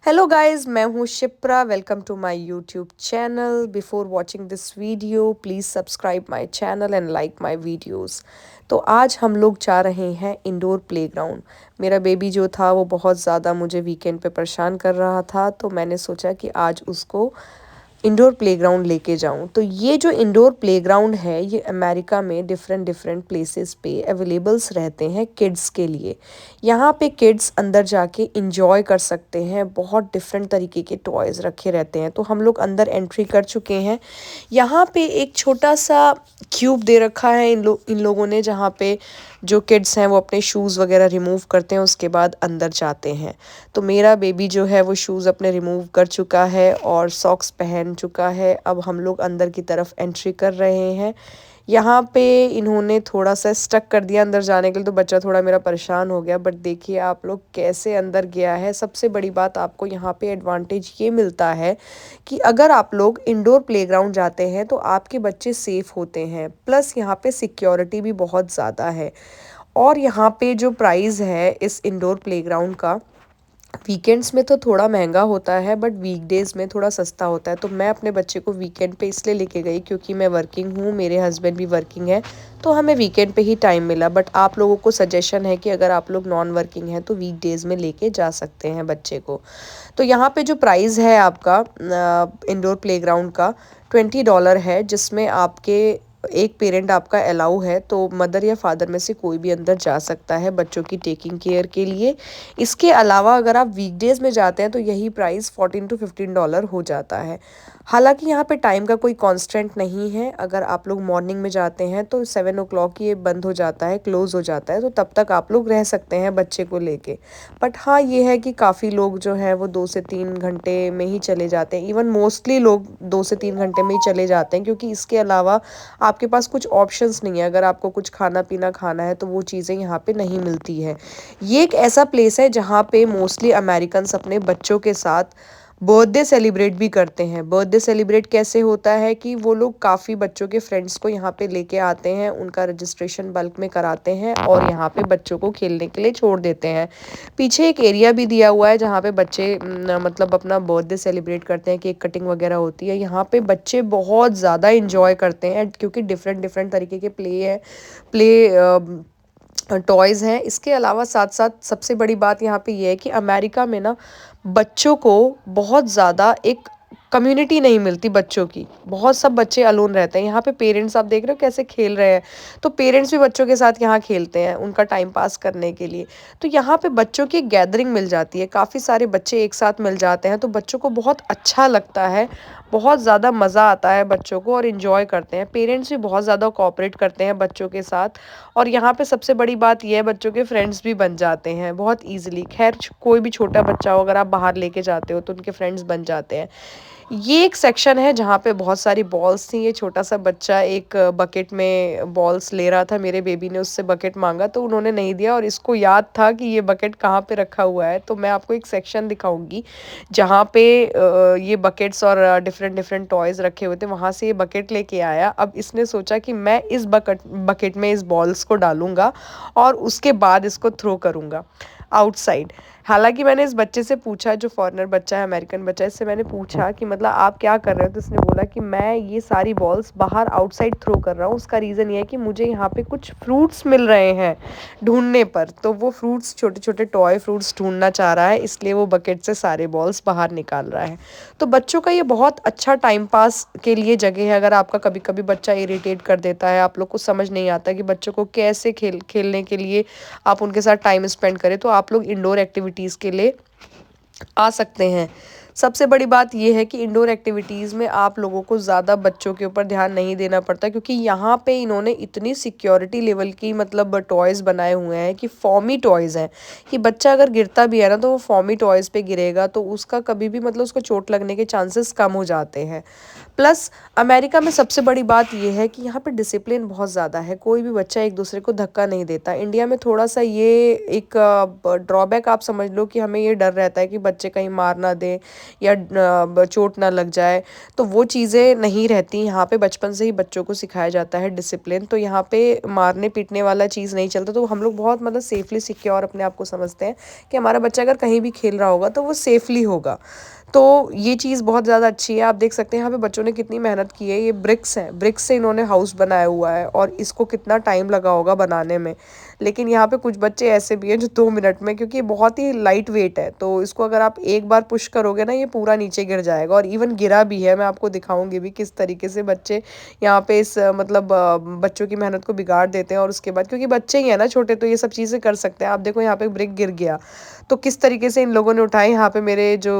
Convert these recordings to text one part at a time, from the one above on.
Hello guys, मैं हूँ Shipra. Welcome to my YouTube channel. Before watching this video please subscribe my channel and like my videos. तो आज हम लोग जा रहे हैं इंडोर प्लेग्राउंड। मेरा बेबी जो था वो बहुत ज़्यादा मुझे वीकेंड पे परेशान कर रहा था, तो मैंने सोचा कि आज उसको इंडोर प्लेग्राउंड लेके जाऊं। तो ये जो इंडोर प्लेग्राउंड है ये अमेरिका में डिफरेंट डिफरेंट प्लेसेस पे अवेलेबल्स रहते हैं किड्स के लिए। यहाँ पे किड्स अंदर जाके इंजॉय कर सकते हैं। बहुत डिफरेंट तरीके के टॉयज़ रखे रहते हैं। तो हम लोग अंदर एंट्री कर चुके हैं। यहाँ पे एक छोटा सा क्यूब दे रखा है इन लोगों ने, जहाँ पे जो किड्स हैं वो अपने शूज़ वगैरह रिमूव करते हैं, उसके बाद अंदर जाते हैं। तो मेरा बेबी जो है वो शूज़ अपने रिमूव कर चुका है और सॉक्स पहन चुका है। अब हम लोग अंदर की तरफ एंट्री कर रहे हैं। यहाँ पे इन्होंने थोड़ा सा स्टक कर दिया अंदर जाने के लिए, तो बच्चा थोड़ा मेरा परेशान हो गया। बट देखिए आप लोग कैसे अंदर गया है। सबसे बड़ी बात आपको यहाँ पे एडवांटेज ये मिलता है कि अगर आप लोग इंडोर प्लेग्राउंड जाते हैं तो आपके बच्चे सेफ होते हैं। प्लस यहाँ पे सिक्योरिटी भी बहुत ज़्यादा है। और यहाँ पे जो प्राइस है इस इंडोर प्लेग्राउंड का, वीकेंड्स में तो थोड़ा महंगा होता है बट वीकडेज़ में थोड़ा सस्ता होता है। तो मैं अपने बच्चे को वीकेंड पे इसलिए लेके गई क्योंकि मैं वर्किंग हूँ, मेरे हस्बैंड भी वर्किंग है, तो हमें वीकेंड पे ही टाइम मिला। बट आप लोगों को सजेशन है कि अगर आप लोग नॉन वर्किंग हैं तो वीकडेज़ में लेके जा सकते हैं बच्चे को। तो यहाँ पे जो प्राइस है आपका इंडोर प्लेग्राउंड का $20 है, जिसमें आपके एक पेरेंट आपका अलाउ है, तो मदर या फादर में से कोई भी अंदर जा सकता है बच्चों की टेकिंग केयर के लिए। इसके अलावा अगर आप वीकडेज़ में जाते हैं तो यही प्राइस $14 to $15 हो जाता है। हालांकि यहाँ पे टाइम का कोई कांस्टेंट नहीं है। अगर आप लोग मॉर्निंग में जाते हैं तो 7 o'clock ये बंद हो जाता है, क्लोज़ हो जाता है, तो तब तक आप लोग रह सकते हैं बच्चे को लेके। बट हाँ, ये है कि काफ़ी लोग जो हैं वो 2 से 3 घंटे में ही चले जाते हैं। इवन मोस्टली लोग 2 से 3 घंटे में ही चले जाते हैं, क्योंकि इसके अलावा आपके पास कुछ ऑप्शंस नहीं है। अगर आपको कुछ खाना पीना खाना है तो वो चीज़ें यहाँ पे नहीं मिलती है। ये एक ऐसा प्लेस है जहाँ पे मोस्टली अमेरिकन्स अपने बच्चों के साथ बर्थडे सेलिब्रेट भी करते हैं। बर्थडे सेलिब्रेट कैसे होता है कि वो लोग काफ़ी बच्चों के फ्रेंड्स को यहाँ पे लेके आते हैं, उनका रजिस्ट्रेशन बल्क में कराते हैं और यहाँ पे बच्चों को खेलने के लिए छोड़ देते हैं। पीछे एक एरिया भी दिया हुआ है जहाँ पे बच्चे मतलब अपना बर्थडे सेलिब्रेट करते हैं, केक कटिंग वगैरह होती है। यहाँ पे बच्चे बहुत ज़्यादा इंजॉय करते हैं क्योंकि डिफरेंट डिफरेंट तरीके के प्ले टॉयज़ हैं। इसके अलावा साथ साथ सबसे बड़ी बात यहाँ पे ये है कि अमेरिका में ना बच्चों को बहुत ज़्यादा एक कम्युनिटी नहीं मिलती बच्चों की। बहुत सब बच्चे अलोन रहते हैं। यहाँ पे पेरेंट्स आप देख रहे हो कैसे खेल रहे हैं, तो पेरेंट्स भी बच्चों के साथ यहाँ खेलते हैं उनका टाइम पास करने के लिए। तो यहाँ पे बच्चों की गैदरिंग मिल जाती है, काफ़ी सारे बच्चे एक साथ मिल जाते हैं, तो बच्चों को बहुत अच्छा लगता है। बहुत ज़्यादा मज़ा आता है बच्चों को और इन्जॉय करते हैं। पेरेंट्स भी बहुत ज़्यादा कोऑपरेट करते हैं बच्चों के साथ। और यहाँ पे सबसे बड़ी बात ये है, बच्चों के फ्रेंड्स भी बन जाते हैं बहुत ईजिली। खैर, कोई भी छोटा बच्चा हो अगर आप बाहर लेके जाते हो तो उनके फ्रेंड्स बन जाते हैं। ये एक सेक्शन है जहाँ पे बहुत सारी बॉल्स थी। ये छोटा सा बच्चा एक बकेट में बॉल्स ले रहा था। मेरे बेबी ने उससे बकेट मांगा तो उन्होंने नहीं दिया, और इसको याद था कि ये बकेट कहाँ पे रखा हुआ है। तो मैं आपको एक सेक्शन दिखाऊंगी जहाँ पे ये बकेट्स और डिफरेंट डिफरेंट टॉयज़ रखे हुए थे। वहाँ से ये बकेट लेके आया। अब इसने सोचा कि मैं इस बकेट में इस बॉल्स को डालूंगा और उसके बाद इसको थ्रो करूँगा आउटसाइड। हालांकि मैंने इस बच्चे से पूछा, जो फॉरेनर बच्चा है, अमेरिकन बच्चा है, इससे मैंने पूछा कि मतलब आप क्या कर रहे हो, तो इसने बोला कि मैं ये सारी बॉल्स बाहर आउटसाइड थ्रो कर रहा हूँ। उसका रीज़न ये है कि मुझे यहाँ पे कुछ फ्रूट्स मिल रहे हैं ढूंढने पर, तो वो फ्रूट्स छोटे छोटे टॉय फ्रूट्स ढूंढना चाह रहा है, इसलिए वो बकेट से सारे बॉल्स बाहर निकाल रहा है। तो बच्चों का ये बहुत अच्छा टाइम पास के लिए जगह है। अगर आपका कभी कभी बच्चा इरिटेट कर देता है, आप लोग को समझ नहीं आता कि बच्चों को कैसे खेलने के लिए आप उनके साथ टाइम स्पेंड करें, तो आप लोग इंडोर एक्टिविटीज़ के लिए आ सकते हैं। सबसे बड़ी बात यह है कि इंडोर एक्टिविटीज़ में आप लोगों को ज़्यादा बच्चों के ऊपर ध्यान नहीं देना पड़ता, क्योंकि यहाँ पे इन्होंने इतनी सिक्योरिटी लेवल की मतलब टॉयज़ बनाए हुए हैं कि फॉर्मी टॉयज़ हैं कि बच्चा अगर गिरता भी है ना तो वो फॉर्मी टॉयज़ पे गिरेगा, तो उसका कभी भी मतलब उसको चोट लगने के चांसेस कम हो जाते हैं। प्लस अमेरिका में सबसे बड़ी बात यह है कि यहाँ पे डिसिप्लिन बहुत ज़्यादा है। कोई भी बच्चा एक दूसरे को धक्का नहीं देता। इंडिया में थोड़ा सा ये एक ड्रॉबैक आप समझ लो कि हमें ये डर रहता है कि बच्चे कहीं मार ना दें या चोट ना लग जाए, तो वो चीज़ें नहीं रहती यहाँ पे। बचपन से ही बच्चों को सिखाया जाता है डिसिप्लिन, तो यहाँ पे मारने पीटने वाला चीज़ नहीं चलता। तो हम लोग बहुत मतलब सेफली सिक्योर अपने आप को समझते हैं कि हमारा बच्चा अगर कहीं भी खेल रहा होगा तो वो सेफली होगा। तो ये चीज़ बहुत ज़्यादा अच्छी है। आप देख सकते हैं यहाँ पे बच्चों ने कितनी मेहनत की है। ये ब्रिक्स हैं, ब्रिक्स से इन्होंने हाउस बनाया हुआ है और इसको कितना टाइम लगा होगा बनाने में। लेकिन यहाँ पे कुछ बच्चे ऐसे भी हैं जो 2 मिनट में, क्योंकि ये बहुत ही लाइट वेट है, तो इसको अगर आप एक बार पुश करोगे ना, ये पूरा नीचे गिर जाएगा। और इवन गिरा भी है, मैं आपको दिखाऊंगी भी किस तरीके से बच्चे यहाँ पे इस मतलब बच्चों की मेहनत को बिगाड़ देते हैं। और उसके बाद क्योंकि बच्चे ही हैं ना छोटे, तो ये सब चीज़ें कर सकते हैं। आप देखो यहाँ पे ब्रिक गिर गया तो किस तरीके से इन लोगों ने उठाए। यहाँ पे मेरे जो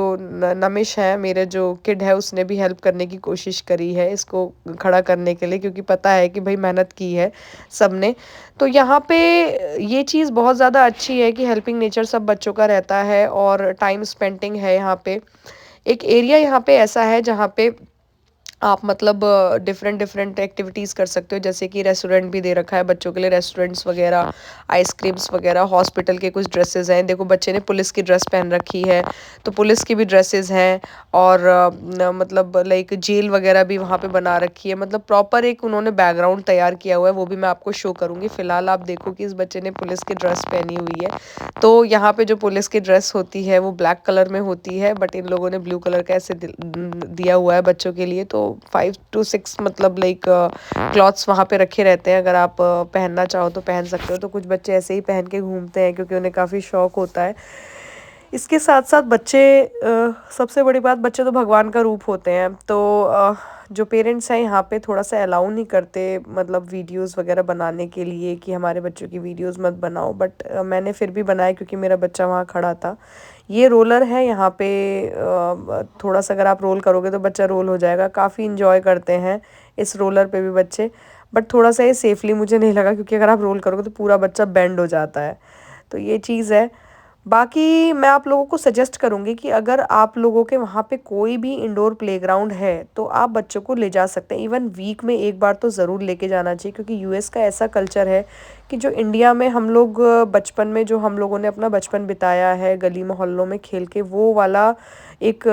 नमिश है, मेरे जो किड है, उसने भी हेल्प करने की कोशिश करी है इसको खड़ा करने के लिए, क्योंकि पता है कि भाई मेहनत की है सबने। तो यहाँ पे ये चीज़ बहुत ज़्यादा अच्छी है कि हेल्पिंग नेचर सब बच्चों का रहता है और टाइम स्पेंडिंग है यहाँ पे। एक एरिया यहाँ पे ऐसा है जहाँ पे आप मतलब डिफरेंट डिफरेंट एक्टिविटीज़ कर सकते हो, जैसे कि रेस्टोरेंट भी दे रखा है बच्चों के लिए, रेस्टोरेंट्स वगैरह, आइसक्रीम्स वगैरह। हॉस्पिटल के कुछ ड्रेसेस हैं, देखो बच्चे ने पुलिस की ड्रेस पहन रखी है, तो पुलिस की भी ड्रेसेस हैं। और मतलब लाइक जेल वगैरह भी वहाँ पे बना रखी है। मतलब प्रॉपर एक उन्होंने बैकग्राउंड तैयार किया हुआ है, वो भी मैं आपको शो करूँगी। फ़िलहाल आप देखो कि इस बच्चे ने पुलिस की ड्रेस पहनी हुई है। तो यहाँ पे जो पुलिस की ड्रेस होती है वो ब्लैक कलर में होती है, बट इन लोगों ने ब्लू कलर का ऐसे दिया हुआ है बच्चों के लिए। तो 5 to 6 मतलब लाइक क्लॉथ्स वहाँ पे रखे रहते हैं, अगर आप पहनना चाहो तो पहन सकते हो। तो कुछ बच्चे ऐसे ही पहन के घूमते हैं क्योंकि उन्हें काफ़ी शौक होता है। इसके साथ साथ बच्चे सबसे बड़ी बात, बच्चे तो भगवान का रूप होते हैं। तो जो पेरेंट्स हैं यहाँ पे थोड़ा सा अलाउ नहीं करते मतलब वीडियोस वगैरह बनाने के लिए, कि हमारे बच्चों की वीडियोस मत बनाओ, बट मैंने फिर भी बनाया क्योंकि मेरा बच्चा वहाँ खड़ा था। ये रोलर है यहाँ पे, थोड़ा सा अगर आप रोल करोगे तो बच्चा रोल हो जाएगा। काफ़ी इंजॉय करते हैं इस रोलर पे भी बच्चे, बट थोड़ा सा ये सेफली मुझे नहीं लगा, क्योंकि अगर आप रोल करोगे तो पूरा बच्चा बेंड हो जाता है। तो ये चीज़ है। बाकी मैं आप लोगों को सजेस्ट करूँगी कि अगर आप लोगों के वहाँ पे कोई भी इंडोर प्लेग्राउंड है तो आप बच्चों को ले जा सकते हैं। इवन वीक में एक बार तो ज़रूर लेके जाना चाहिए, क्योंकि यूएस का ऐसा कल्चर है कि जो इंडिया में हम लोग बचपन में जो हम लोगों ने अपना बचपन बिताया है गली मोहल्लों में खेल के, वो वाला एक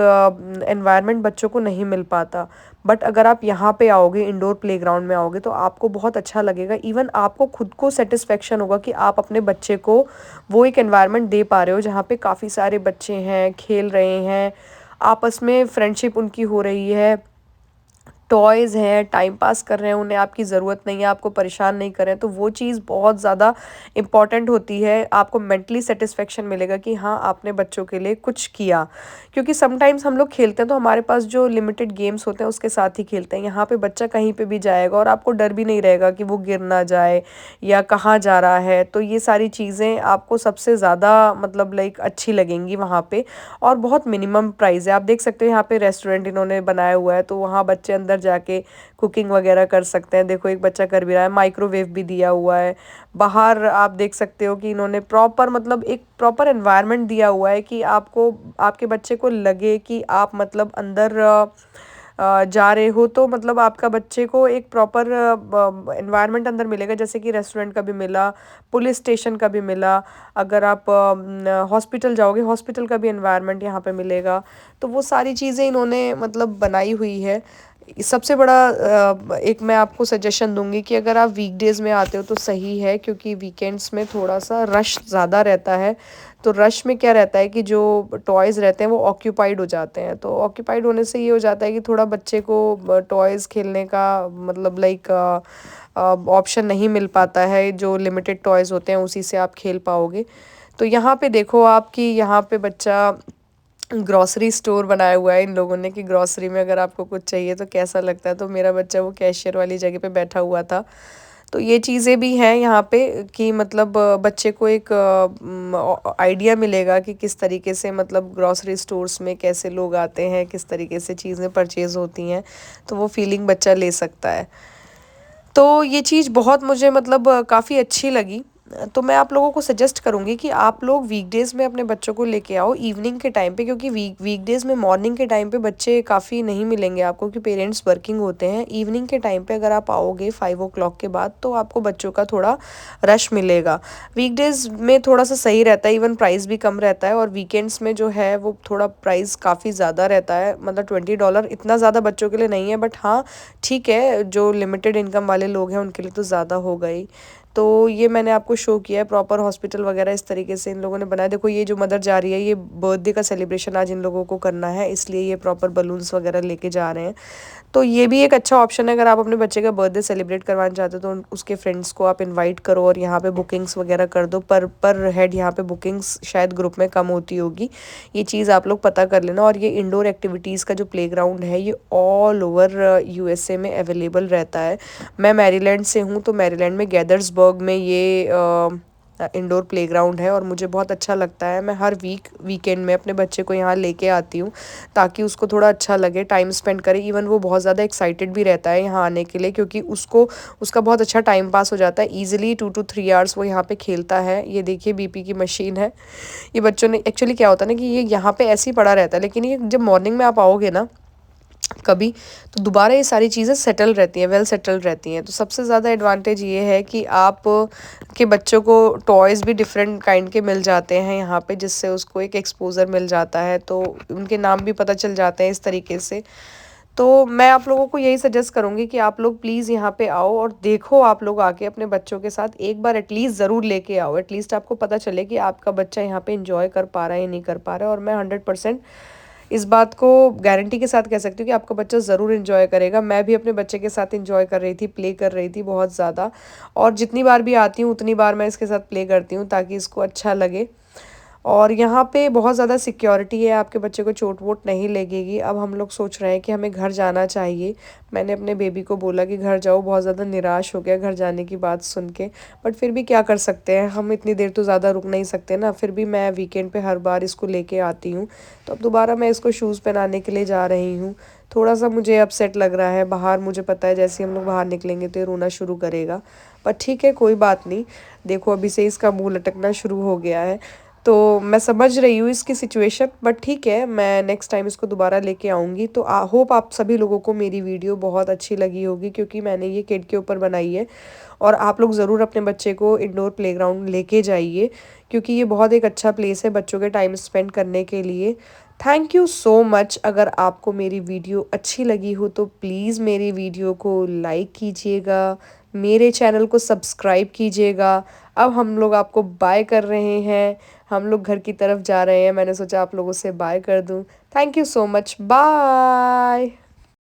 एनवायरनमेंट बच्चों को नहीं मिल पाता। बट अगर आप यहाँ पे आओगे, इंडोर प्लेग्राउंड में आओगे, तो आपको बहुत अच्छा लगेगा। इवन आपको खुद को सेटिस्फेक्शन होगा कि आप अपने बच्चे को वो एक एनवायरनमेंट दे पा रहे हो जहाँ पे काफ़ी सारे बच्चे हैं, खेल रहे हैं, आपस में फ्रेंडशिप उनकी हो रही है, टॉयज़ हैं, टाइम पास कर रहे हैं, उन्हें आपकी ज़रूरत नहीं है, आपको परेशान नहीं कर रहे हैं। तो वो चीज़ बहुत ज़्यादा इम्पॉर्टेंट होती है। आपको मेंटली सेटिस्फेक्शन मिलेगा कि हाँ, आपने बच्चों के लिए कुछ किया। क्योंकि समटाइम्स हम लोग खेलते हैं तो हमारे पास जो लिमिटेड गेम्स होते हैं उसके साथ ही खेलते हैं। यहाँ पे बच्चा कहीं पे भी जाएगा और आपको डर भी नहीं रहेगा कि वो गिर ना जाए या कहाँ जा रहा है। तो ये सारी चीज़ें आपको सबसे ज़्यादा मतलब लाइक अच्छी लगेंगी वहाँ पे। और बहुत मिनिमम प्राइस है। आप देख सकते हो यहाँ पे रेस्टोरेंट इन्होंने बनाया हुआ है, तो वहाँ बच्चे अंदर जाके कुकिंग वगैरह कर सकते हैं। देखो एक बच्चा कर भी रहा है, माइक्रोवेव भी दिया हुआ है। बाहर आप देख सकते हो कि इन्होंने प्रॉपर मतलब एक प्रॉपर एनवायरनमेंट दिया हुआ है कि आपको, आपके बच्चे को लगे कि आप मतलब अंदर जा रहे हो, तो मतलब आपका बच्चे को एक प्रॉपर एनवायरनमेंट अंदर मिलेगा, जैसे कि रेस्टोरेंट का भी मिला, पुलिस स्टेशन का भी मिला। अगर आप हॉस्पिटल जाओगे, हॉस्पिटल का भी एनवायरनमेंट यहाँ पे मिलेगा। तो वो सारी चीज़ें इन्होंने मतलब बनाई हुई है। सबसे बड़ा एक मैं आपको सजेशन दूंगी कि अगर आप वीकडेज़ में आते हो तो सही है, क्योंकि वीकेंड्स में थोड़ा सा रश ज़्यादा रहता है। तो रश में क्या रहता है कि जो टॉयज़ रहते हैं वो ऑक्यूपाइड हो जाते हैं। तो ऑक्यूपाइड होने से ये हो जाता है कि थोड़ा बच्चे को टॉयज़ खेलने का मतलब लाइक ऑप्शन नहीं मिल पाता है। जो लिमिटेड टॉयज़ होते हैं उसी से आप खेल पाओगे। तो यहाँ पे देखो आपकी, यहाँ पे बच्चा ग्रॉसरी स्टोर बनाया हुआ है इन लोगों ने, कि ग्रॉसरी में अगर आपको कुछ चाहिए तो कैसा लगता है। तो मेरा बच्चा वो कैशियर वाली जगह पे बैठा हुआ था। तो ये चीज़ें भी हैं यहाँ पे कि मतलब बच्चे को एक आइडिया मिलेगा कि किस तरीके से मतलब ग्रॉसरी स्टोर्स में कैसे लोग आते हैं, किस तरीके से चीज़ें परचेज़ होती हैं। तो वो फीलिंग बच्चा ले सकता है। तो ये चीज़ बहुत मुझे मतलब काफ़ी अच्छी लगी। तो मैं आप लोगों को सजेस्ट करूँगी कि आप लोग वीकडेज़ में अपने बच्चों को लेके आओ इवनिंग के टाइम पे, क्योंकि वीकडेज़ में मॉर्निंग के टाइम पे बच्चे काफ़ी नहीं मिलेंगे आपको, क्योंकि पेरेंट्स वर्किंग होते हैं। इवनिंग के टाइम पे अगर आप आओगे 5 o'clock के बाद तो आपको बच्चों का थोड़ा रश मिलेगा। वीकडेज़ में थोड़ा सा सही रहता है, इवन प्राइस भी कम रहता है, और वीकेंड्स में जो है वो थोड़ा प्राइस काफ़ी ज़्यादा रहता है, मतलब $20 इतना ज़्यादा बच्चों के लिए नहीं है, बट हाँ ठीक है, जो लिमिटेड इनकम वाले लोग हैं उनके लिए तो ज़्यादा हो गई। तो ये मैंने आपको शो किया है प्रॉपर हॉस्पिटल वगैरह इस तरीके से इन लोगों ने बनाया। देखो ये जो मदर जा रही है, ये बर्थडे का सेलिब्रेशन आज इन लोगों को करना है, इसलिए ये प्रॉपर बलून्स वगैरह लेके जा रहे हैं। तो ये भी एक अच्छा ऑप्शन है, अगर आप अपने बच्चे का बर्थडे सेलिब्रेट करवाना चाहते हो तो उसके फ्रेंड्स को आप इनवाइट करो और यहाँ पे बुकिंग्स वगैरह कर दो। पर हेड यहाँ पे बुकिंग्स शायद ग्रुप में कम होती होगी, ये चीज़ आप लोग पता कर लेना। और ये इंडोर एक्टिविटीज़ का जो प्लेग्राउंड है ये ऑल ओवर यूएसए में अवेलेबल रहता है। मैं मैरीलैंड से हूँ, तो मैरीलैंड में गैदर्सबर्ग में ये इंडोर प्लेग्राउंड है, और मुझे बहुत अच्छा लगता है। मैं हर वीकेंड में अपने बच्चे को यहाँ लेके आती हूँ ताकि उसको थोड़ा अच्छा लगे, टाइम स्पेंड करे। इवन वो बहुत ज़्यादा एक्साइटेड भी रहता है यहाँ आने के लिए, क्योंकि उसको उसका बहुत अच्छा टाइम पास हो जाता है। ईजिली 2 to 3 hours वो यहाँ पे खेलता है। ये देखिए बीपी की मशीन है। ये बच्चों ने एक्चुअली क्या होता है ना कि ये यहाँ पे ऐसे ही पड़ा रहता है, लेकिन ये जब मॉर्निंग में आप आओगे ना कभी, तो दोबारा ये सारी चीज़ें सेटल रहती हैं, वेल सेटल रहती हैं। तो सबसे ज़्यादा एडवांटेज ये है कि आप के बच्चों को टॉयज़ भी डिफरेंट काइंड के मिल जाते हैं यहाँ पे, जिससे उसको एक एक्सपोज़र मिल जाता है, तो उनके नाम भी पता चल जाते हैं इस तरीके से। तो मैं आप लोगों को यही सजेस्ट करूँगी कि आप लोग प्लीज़ यहाँ पे आओ और देखो, आप लोग आके अपने बच्चों के साथ एक बार एटलीस्ट ज़रूर लेके आओ। एटलीस्ट आपको पता चले कि आपका बच्चा यहाँ पे इंजॉय कर पा रहा है या नहीं कर पा रहा है। और मैं 100% इस बात को गारंटी के साथ कह सकती हूँ कि आपका बच्चा ज़रूर एंजॉय करेगा। मैं भी अपने बच्चे के साथ एंजॉय कर रही थी, प्ले कर रही थी बहुत ज़्यादा, और जितनी बार भी आती हूँ उतनी बार मैं इसके साथ प्ले करती हूँ ताकि इसको अच्छा लगे। और यहाँ पे बहुत ज़्यादा सिक्योरिटी है, आपके बच्चे को चोट वोट नहीं लगेगी। अब हम लोग सोच रहे हैं कि हमें घर जाना चाहिए। मैंने अपने बेबी को बोला कि घर जाओ, बहुत ज़्यादा निराश हो गया घर जाने की बात सुन के, बट फिर भी क्या कर सकते हैं, हम इतनी देर तो ज़्यादा रुक नहीं सकते ना। फिर भी मैं वीकेंड पे हर बार इसको लेके आती हूँ, तो अब दोबारा मैं इसको शूज़ पहनाने के लिए जा रही हूँ। थोड़ा सा मुझे अपसेट लग रहा है बाहर, मुझे पता है जैसे हम लोग बाहर निकलेंगे तो ये रोना शुरू करेगा, पर ठीक है कोई बात नहीं। देखो अभी से इसका मुँह लटकना शुरू हो गया है, तो मैं समझ रही हूँ इसकी सिचुएशन, बट ठीक है, मैं नेक्स्ट टाइम इसको दोबारा लेके आऊँगी। तो होप आप सभी लोगों को मेरी वीडियो बहुत अच्छी लगी होगी, क्योंकि मैंने ये किड के ऊपर बनाई है। और आप लोग ज़रूर अपने बच्चे को इंडोर प्लेग्राउंड लेके जाइए, क्योंकि ये बहुत एक अच्छा प्लेस है बच्चों के टाइम स्पेंड करने के लिए। Thank you so much. अगर आपको मेरी वीडियो अच्छी लगी हो तो प्लीज़ मेरी वीडियो को लाइक कीजिएगा, मेरे चैनल को सब्सक्राइब कीजिएगा। अब हम लोग आपको बाय कर रहे हैं, हम लोग घर की तरफ जा रहे हैं। मैंने सोचा आप लोगों से बाय कर दूं। Thank you so much, bye.